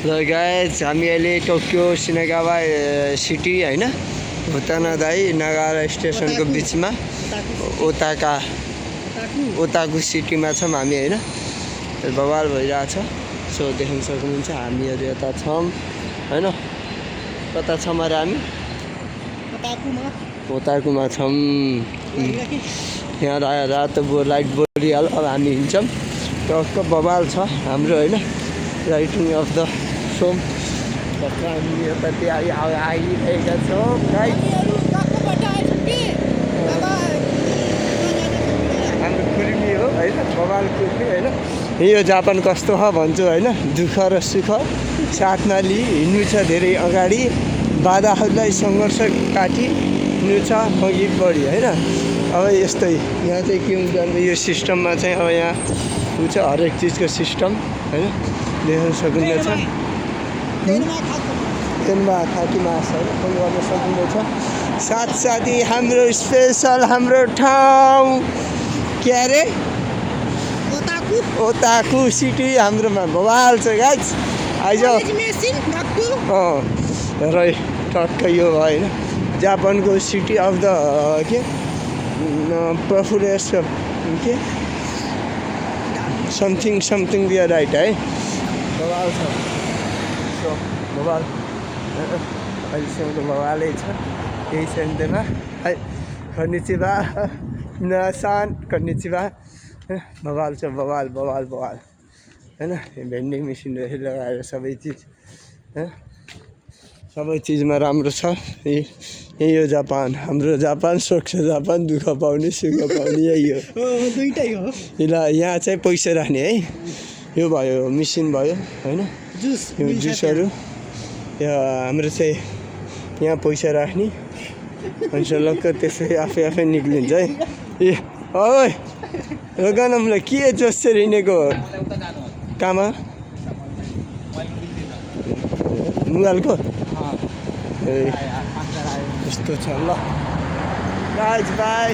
ल गाइज हामी अहिले टोकियो सिनागावा सिटी होइन होतानादाई नागारा स्टेसनको बिचमा ओताकु सिटीमा छौँ हामी होइन बवाल भइरहेछ। सो देख्न सक्नुहुन्छ हामीहरू यता छौँ होइन। कता छौँ अरे हामी ओताकुमा छौँ। यहाँ रातो लाइट बलिहाल्यो। अब हामी हिँड्छौँ टक्क बवाल छ हाम्रो होइन राइटिङ अफ द सो हामी यताति आइरहेका छौँ। हाम्रो कुर्मी हो होइन बवाल कुर्मी होइन। यो जापान कस्तो छ भन्छु होइन दुःख र सुख साथमा लिई हिँड्नु छ धेरै अगाडि बाधाहरूलाई सङ्घर्ष काटी हिँड्नु छ अघि बढी होइन। अब यस्तै यहाँ चाहिँ के हुन्छ भने यो सिस्टममा चाहिँ अब यहाँ हुन्छ हरेक चिजको सिस्टम होइन देख्न सकिँदैछ। तेनमा खाकी मास होइन फोन गर्न सकिँदैछ। साथसाथै हाम्रो स्पेसल हाम्रो ठाउँ के अरे ओताकु सिटी हाम्रोमा बवाल छ गाइज आइज। र टक्कै यो होइन जापानको सिटी अफ द के पर्फुरेस के समथिङ दियर राइट है बवाल छ। सो बवाल अहिलेसम्म त बवालै छ केही छैन है। कन्निचिवा मिनासान कन्निचिवा बवाल छ बवाल होइन। भेन्डिङ मेसिनहरू लगाएर सबै चिज सबै चिजमा राम्रो छ। यही हो जापान हाम्रो जापान स्वच्छ जापान दुःख पाउने सुख पाउने यही हो दुइटै हो। यहाँ चाहिँ पैसा राख्ने है यो भयो मेसिन भयो होइन यो जुसहरू हाम्रो चाहिँ यहाँ पैसा राख्ने अनि लक्क त्यसै आफै निक्लिन्छ है। ए ओइ गनमलाई के जसरी हिँडेको कहाँ मुगालको ए यस्तो छ ल गाइज बाई।